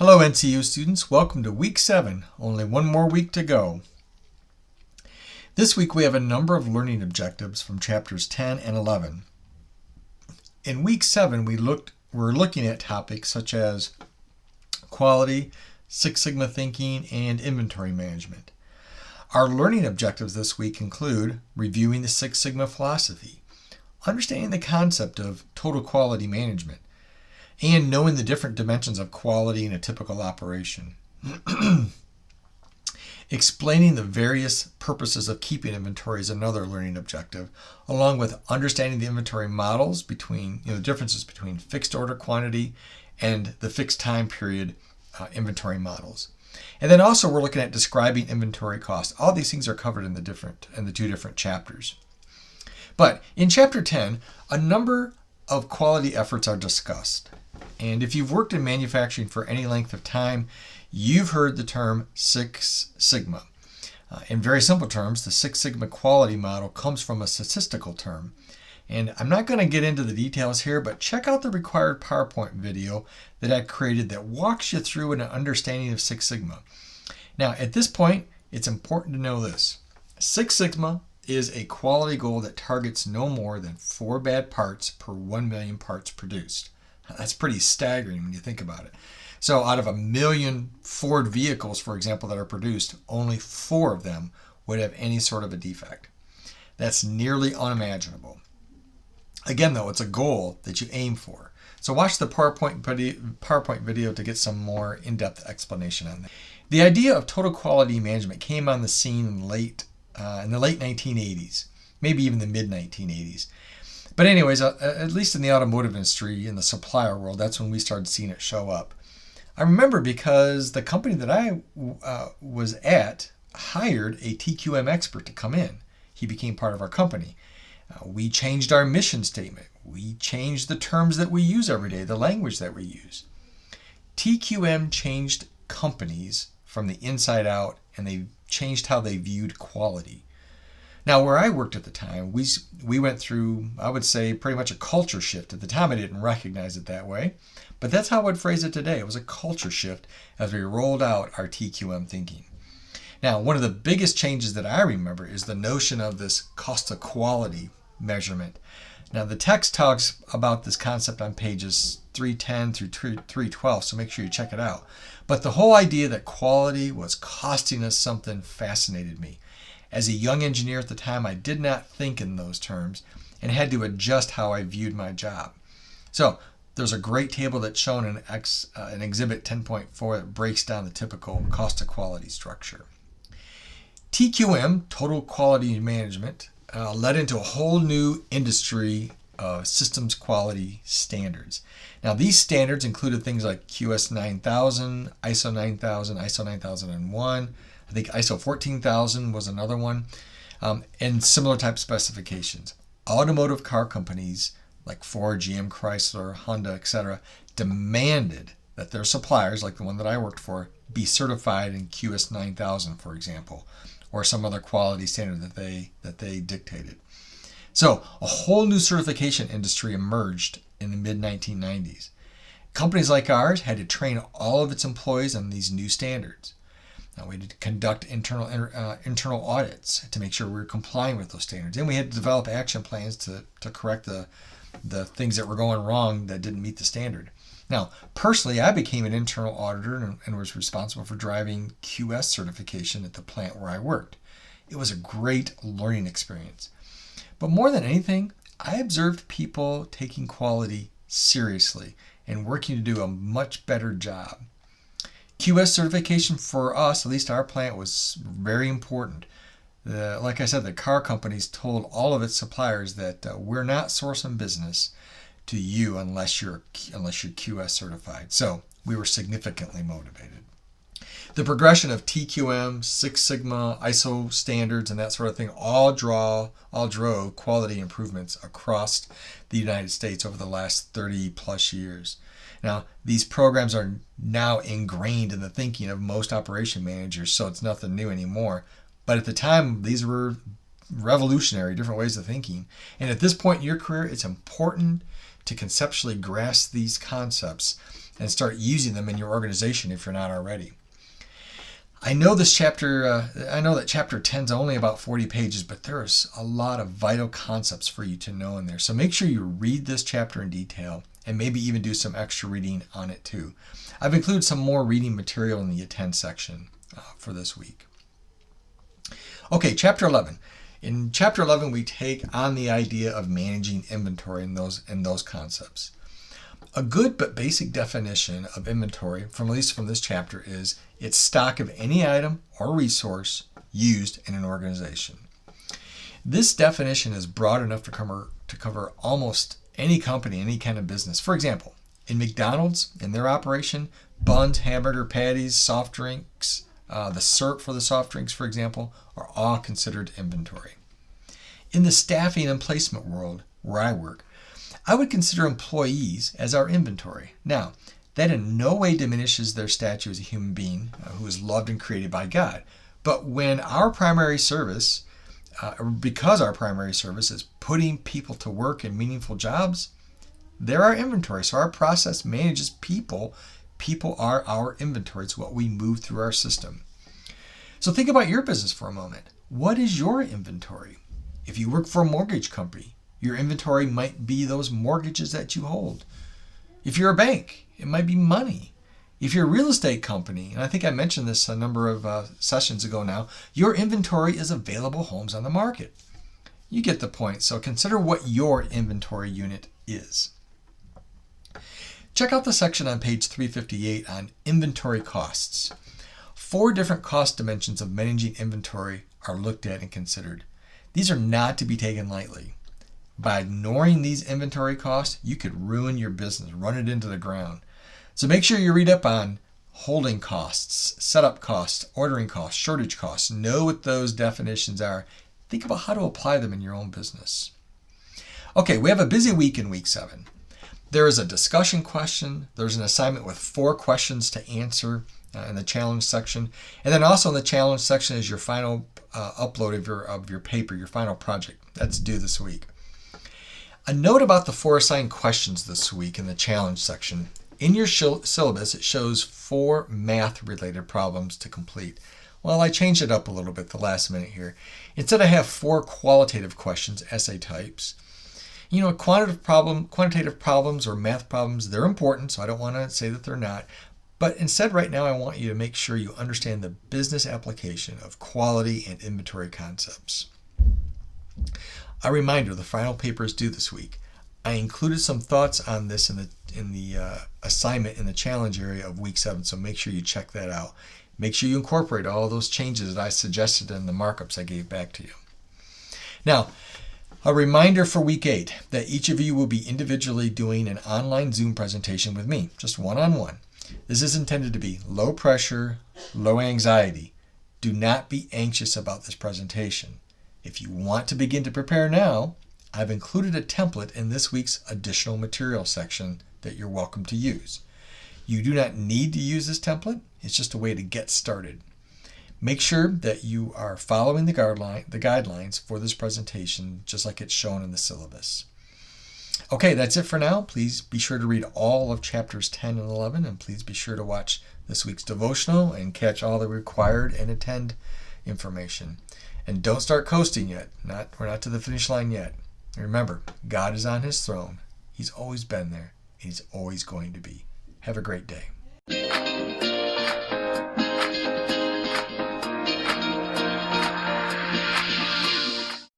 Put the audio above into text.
Hello NCU students, welcome to week 7, only one more week to go. This week we have a number of learning objectives from chapters 10 and 11. In week 7 we're looking at topics such as quality, Six Sigma thinking, and inventory management. Our learning objectives this week include reviewing the Six Sigma philosophy, understanding the concept of total quality management, and knowing the different dimensions of quality in a typical operation. Explaining the various purposes of keeping inventory is another learning objective, along with understanding the inventory models between, the differences between fixed order quantity and the fixed time period inventory models. And then also we're looking at describing inventory costs. All these things are covered in the two different chapters. But in chapter 10, a number of quality efforts are discussed. And if you've worked in manufacturing for any length of time, you've heard the term Six Sigma. In very simple terms, the Six Sigma quality model comes from a statistical term. And I'm not going to get into the details here, but check out the required PowerPoint video that I created that walks you through an understanding of Six Sigma. Now, at this point, it's important to know this. Six Sigma is a quality goal that targets no more than 4 bad parts per 1 million parts produced. That's pretty staggering when you think about it. So out of 1 million Ford vehicles, for example, that are produced, only 4 of them would have any sort of a defect. That's nearly unimaginable. Again, though, it's a goal that you aim for. So watch the PowerPoint video to get some more in-depth explanation on that. The idea of total quality management came on the scene in the late 1980s, maybe even the mid-1980s. But anyways, at least in the automotive industry, in the supplier world, that's when we started seeing it show up. I remember because the company that I was at hired a TQM expert to come in. He became part of our company. We changed our mission statement. We changed the terms that we use every day, the language that we use. TQM changed companies from the inside out, and they changed how they viewed quality. Now, where I worked at the time, we went through, I would say, pretty much a culture shift. At the time, I didn't recognize it that way, but that's how I would phrase it today. It was a culture shift as we rolled out our TQM thinking. Now, one of the biggest changes that I remember is the notion of this cost of quality measurement. Now, the text talks about this concept on pages 310 through 312, so make sure you check it out. But the whole idea that quality was costing us something fascinated me. As a young engineer at the time, I did not think in those terms and had to adjust how I viewed my job. So there's a great table that's shown in Exhibit 10.4 that breaks down the typical cost of quality structure. TQM, Total Quality Management, led into a whole new industry of systems quality standards. Now, these standards included things like QS 9000, ISO 9000, ISO 9001, I think ISO 14000 was another one, and similar type specifications. Automotive car companies like Ford, GM, Chrysler, Honda, etc. demanded that their suppliers, like the one that I worked for, be certified in QS 9000, for example, or some other quality standard that they dictated. So a whole new certification industry emerged in the mid-1990s. Companies like ours had to train all of its employees on these new standards. Now, we had to conduct internal audits to make sure we were complying with those standards. And we had to develop action plans to correct the things that were going wrong that didn't meet the standard. Now, personally, I became an internal auditor and was responsible for driving QS certification at the plant where I worked. It was a great learning experience. But more than anything, I observed people taking quality seriously and working to do a much better job. QS certification for us, at least our plant, was very important. Like I said, the car companies told all of its suppliers that we're not sourcing business to you unless you're QS certified. So we were significantly motivated. The progression of TQM, Six Sigma, ISO standards, and that sort of thing all drove quality improvements across the United States over the last 30 plus years. Now, these programs are now ingrained in the thinking of most operation managers, so it's nothing new anymore. But at the time, these were revolutionary, different ways of thinking. And at this point in your career, it's important to conceptually grasp these concepts and start using them in your organization if you're not already. I know that chapter 10 is only about 40 pages, but there's a lot of vital concepts for you to know in there. So make sure you read this chapter in detail and maybe even do some extra reading on it too. I've included some more reading material in the attend section for this week. Okay, chapter 11. In chapter 11, we take on the idea of managing inventory and those concepts. A good but basic definition of inventory, at least from this chapter, is it's stock of any item or resource used in an organization. This definition is broad enough to cover almost any company, any kind of business. For example, in McDonald's, in their operation, buns, hamburger patties, soft drinks, the syrup for the soft drinks, for example, are all considered inventory. In the staffing and placement world where I work, I would consider employees as our inventory. Now, that in no way diminishes their stature as a human being who is loved and created by God. But when our primary service, because our primary service is putting people to work in meaningful jobs, they're our inventory. So our process manages people. People are our inventory. It's what we move through our system. So think about your business for a moment. What is your inventory? If you work for a mortgage company, your inventory might be those mortgages that you hold. If you're a bank, it might be money. If you're a real estate company, and I think I mentioned this a number of sessions ago now, your inventory is available homes on the market. You get the point. So consider what your inventory unit is. Check out the section on page 358 on inventory costs. 4 different cost dimensions of managing inventory are looked at and considered. These are not to be taken lightly. By ignoring these inventory costs, you could ruin your business, run it into the ground. So make sure you read up on holding costs, setup costs, ordering costs, shortage costs. Know what those definitions are. Think about how to apply them in your own business. Okay, we have a busy week in week 7. There is a discussion question. There's an assignment with 4 questions to answer in the challenge section. And then also in the challenge section is your final upload of your paper, your final project. That's due this week. A note about the 4 assigned questions this week in the challenge section. In your syllabus, it shows 4 math-related problems to complete. Well, I changed it up a little bit the last minute here. Instead, I have 4 qualitative questions, essay types. You know, quantitative problems or math problems, they're important, so I don't want to say that they're not. But instead, right now, I want you to make sure you understand the business application of quality and inventory concepts. A reminder, the final paper is due this week. I included some thoughts on this in the assignment in the challenge area of week 7, so make sure you check that out. Make sure you incorporate all those changes that I suggested in the markups I gave back to you. Now, a reminder for week 8 that each of you will be individually doing an online Zoom presentation with me, just one-on-one. This is intended to be low pressure, low anxiety. Do not be anxious about this presentation. If you want to begin to prepare now, I've included a template in this week's additional material section that you're welcome to use. You do not need to use this template. It's just a way to get started. Make sure that you are following the guidelines for this presentation, just like it's shown in the syllabus. Okay, that's it for now. Please be sure to read all of chapters 10 and 11, and please be sure to watch this week's devotional and catch all the required and attend information. And don't start coasting yet. We're not to the finish line yet. Remember, God is on his throne. He's always been there, and he's always going to be. Have a great day.